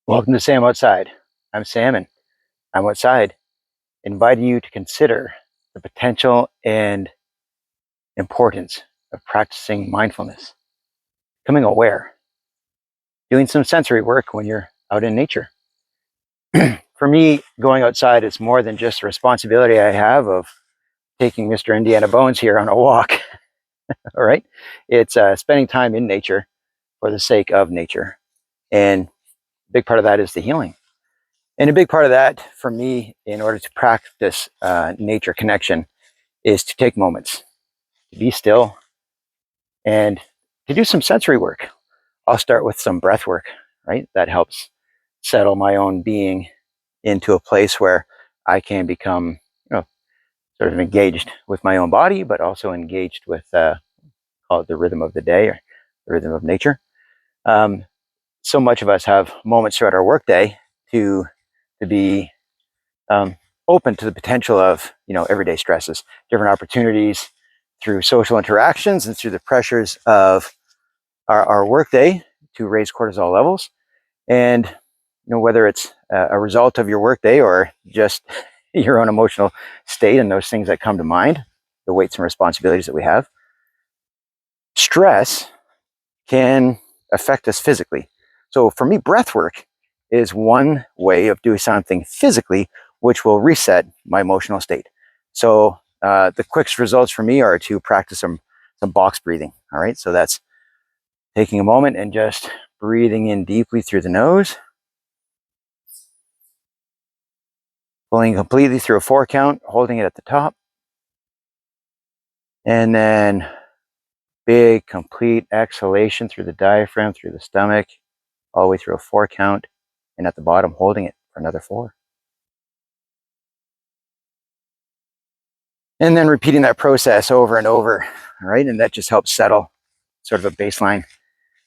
Welcome to Sam Outside. I'm Sam and I'm outside, inviting you to consider the potential and importance of practicing mindfulness, becoming aware, doing some sensory work when you're out in nature. For me, going outside is more than just a responsibility I have of taking Mr. Indiana Bones here on a walk. All right. It's spending time in nature for the sake of nature. And a big part of that is the healing. And a big part of that for me, in order to practice nature connection, is to take moments to be still and to do some sensory work. I'll start with some breath work, right? That helps settle my own being into a place where I can become, sort of engaged with my own body, but also engaged with, call it the rhythm of the day or the rhythm of nature. Um, so much of us have moments throughout our workday to be open to the potential of everyday stresses, different opportunities through social interactions and through the pressures of our workday to raise cortisol levels. And whether it's a result of your workday or just your own emotional state and those things that come to mind, the weights and responsibilities that we have, stress can affect us physically. So for me, breath work is one way of doing something physically which will reset my emotional state. So the quickest results for me are to practice some box breathing. All right, so that's taking a moment and just breathing in deeply through the nose, pulling completely through a 4 count, holding it at the top, and then big complete exhalation through the diaphragm, through the stomach, all the way through a 4 count, and at the bottom holding it for another 4. And then repeating that process over and over, all right? And that just helps settle sort of a baseline.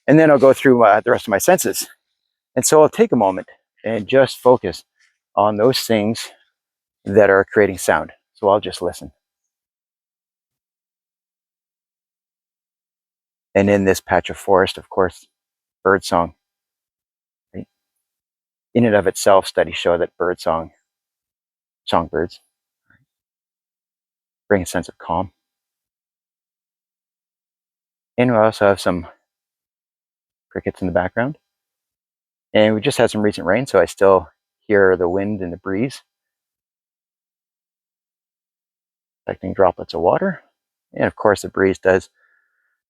And then I'll go through the rest of my senses. And so I'll take a moment and just focus on those things that are creating sound. So I'll just listen. And in this patch of forest, of course, bird song. Right? In and of itself, studies show that songbirds, bring a sense of calm. And we also have some crickets in the background. And we just had some recent rain, so I still hear the wind and the breeze collecting droplets of water. And of course, the breeze does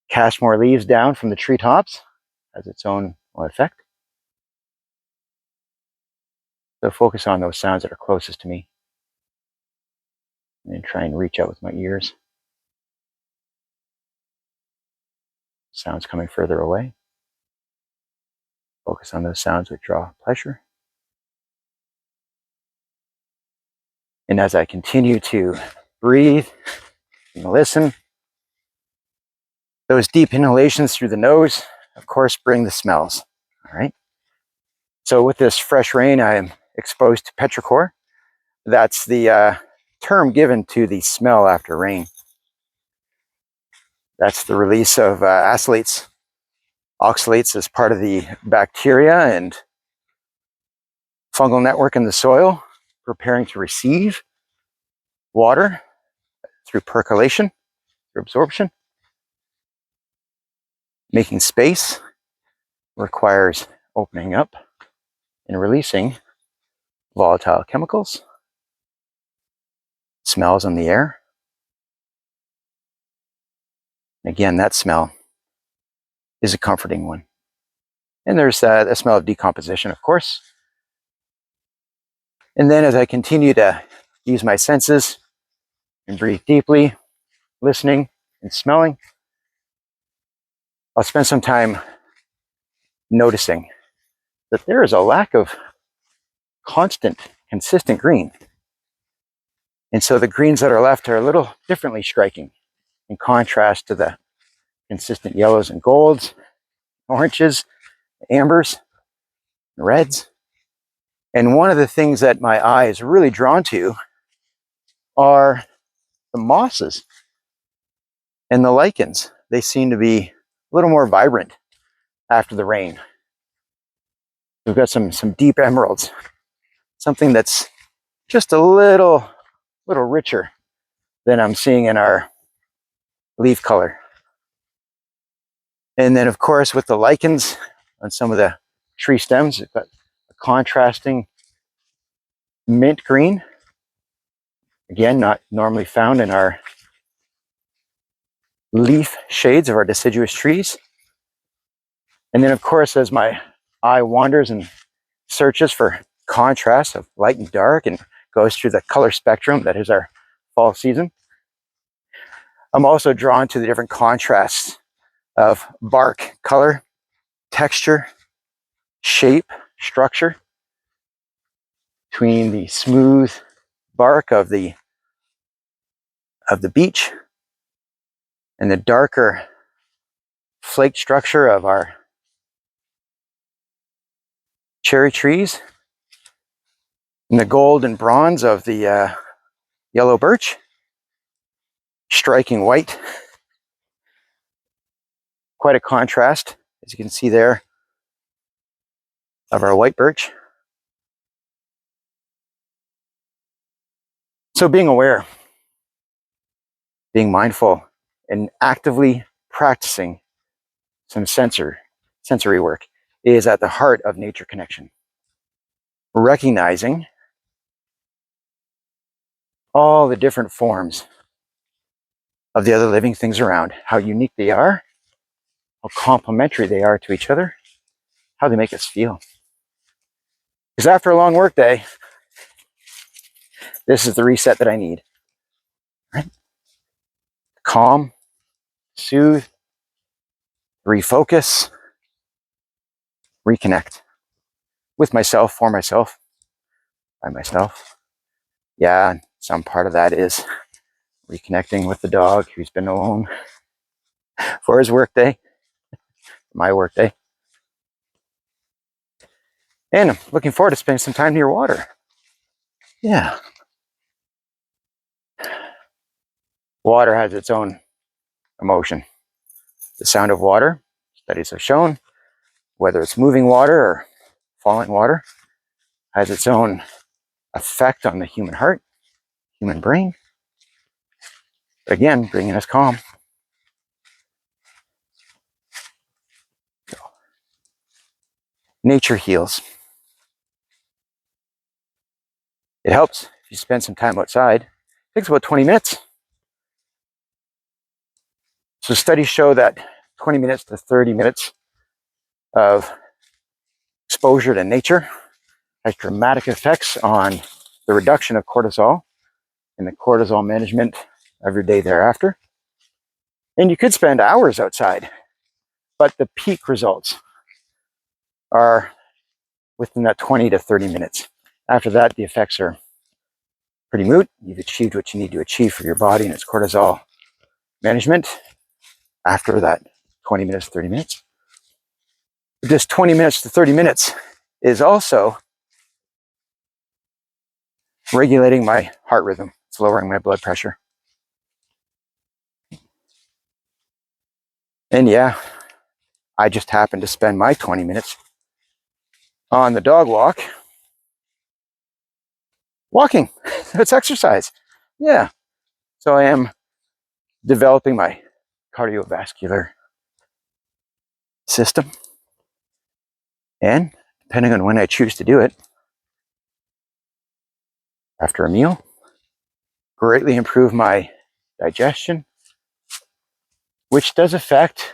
cast more leaves down from the treetops, has its own effect. So focus on those sounds that are closest to me and try and reach out with my ears. Sounds coming further away. Focus on those sounds that draw pleasure. And as I continue to breathe and listen, those deep inhalations through the nose, of course, bring the smells. All right. So with this fresh rain, I am exposed to petrichor. That's the term given to the smell after rain. That's the release of oxalates as part of the bacteria and fungal network in the soil, preparing to receive water through percolation, through absorption. Making space requires opening up and releasing volatile chemicals, smells in the air. Again, that smell is a comforting one. And there's the smell of decomposition, of course. And then as I continue to use my senses and breathe deeply, listening and smelling, I'll spend some time noticing that there is a lack of constant, consistent green. And so the greens that are left are a little differently striking in contrast to the consistent yellows and golds, oranges, ambers, and reds. And one of the things that my eye is really drawn to are the mosses and the lichens. They seem to be a little more vibrant after the rain. We've got some deep emeralds, something that's just a little richer than I'm seeing in our leaf color. And then of course with the lichens on some of the tree stems, we've got a contrasting mint green. Again, not normally found in our leaf shades of our deciduous trees. And then of course, as my eye wanders and searches for contrast of light and dark and goes through the color spectrum that is our fall season, I'm also drawn to the different contrasts of bark color, texture, shape, structure between the smooth bark of the beech and the darker flake structure of our cherry trees, and the gold and bronze of the yellow birch, striking white. Quite a contrast, as you can see there, of our white birch. So being aware, being mindful, and actively practicing some sensory work is at the heart of nature connection. Recognizing all the different forms of the other living things around, how unique they are, how complementary they are to each other, how they make us feel. Because after a long work day, this is the reset that I need. Right? Calm, soothe, refocus, reconnect with myself, for myself, by myself. Yeah, some part of that is reconnecting with the dog who's been alone for his work day, my work day. And I'm looking forward to spending some time near water. Yeah. Water has its own emotion. The sound of water, studies have shown, whether it's moving water or falling water, has its own effect on the human heart, human brain. Again, bringing us calm. So, nature heals. It helps if you spend some time outside. It takes about 20 minutes. So studies show that 20 minutes to 30 minutes of exposure to nature has dramatic effects on the reduction of cortisol and the cortisol management of your day thereafter. And you could spend hours outside, but the peak results are within that 20 to 30 minutes. After that, the effects are pretty moot. You've achieved what you need to achieve for your body and its cortisol management after that 20 minutes, 30 minutes. But this 20 minutes to 30 minutes is also regulating my heart rhythm. It's lowering my blood pressure. And yeah, I just happened to spend my 20 minutes on the dog walk walking. It's exercise. Yeah. So I am developing my cardiovascular system. And depending on when I choose to do it, after a meal, greatly improve my digestion, which does affect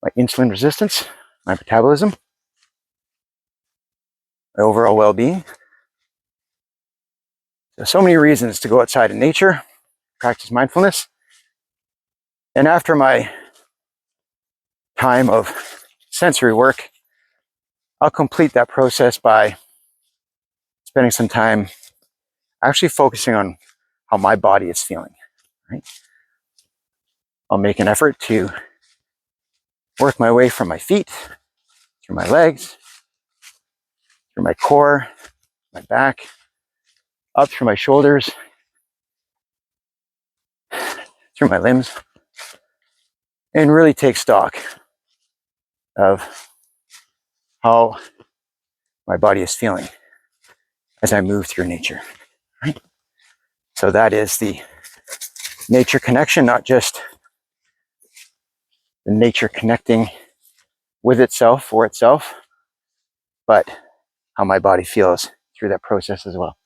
my insulin resistance, my metabolism, my overall well-being. So many reasons to go outside in nature, practice mindfulness. And after my time of sensory work, I'll complete that process by spending some time actually focusing on how my body is feeling. Right? I'll make an effort to work my way from my feet, through my legs, through my core, my back, up through my shoulders, through my limbs, and really take stock of how my body is feeling as I move through nature. Right? So that is the nature connection, not just the nature connecting with itself for itself, but how my body feels through that process as well.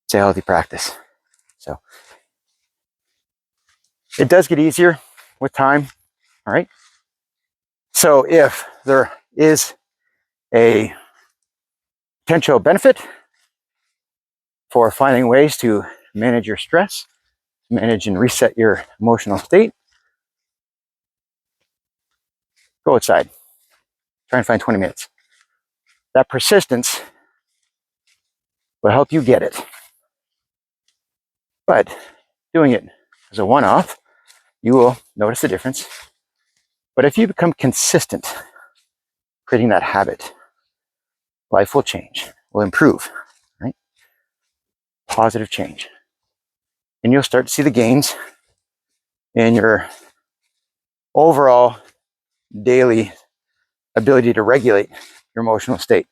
It's a healthy practice. So it does get easier with time. All right. So if there is a potential benefit for finding ways to manage your stress, manage and reset your emotional state, go outside. Try and find 20 minutes. That persistence will help you get it. But doing it as a one-off, you will notice the difference. But if you become consistent creating that habit, life will change, will improve, right? Positive change. And you'll start to see the gains in your overall daily ability to regulate your emotional state.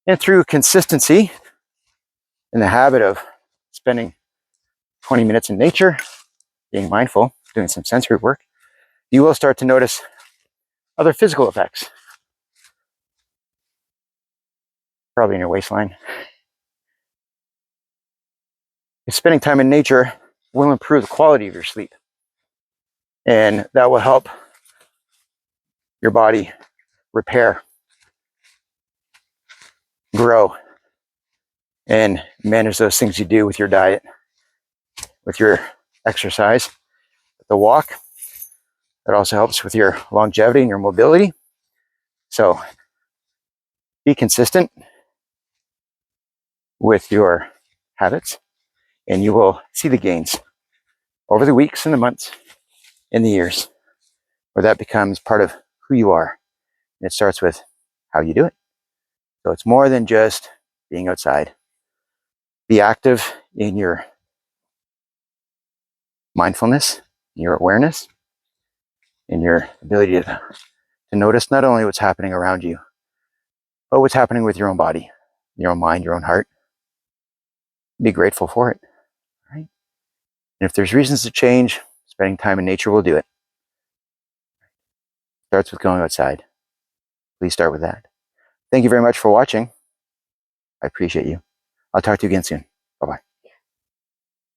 And through consistency in the habit of spending 20 minutes in nature, being mindful, doing some sensory work, you will start to notice other physical effects. Probably in your waistline. Spending time in nature will improve the quality of your sleep. And that will help your body repair, grow, and manage those things you do with your diet, with your exercise, the walk. That also helps with your longevity and your mobility. So be consistent with your habits, and you will see the gains over the weeks and the months and the years, where that becomes part of who you are. And it starts with how you do it. So it's more than just being outside. Be active in your mindfulness, your awareness, and your ability to notice not only what's happening around you, but what's happening with your own body, your own mind, your own heart. Be grateful for it. Right? And if there's reasons to change, spending time in nature will do it. Starts with going outside. Please start with that. Thank you very much for watching. I appreciate you. I'll talk to you again soon. Bye-bye.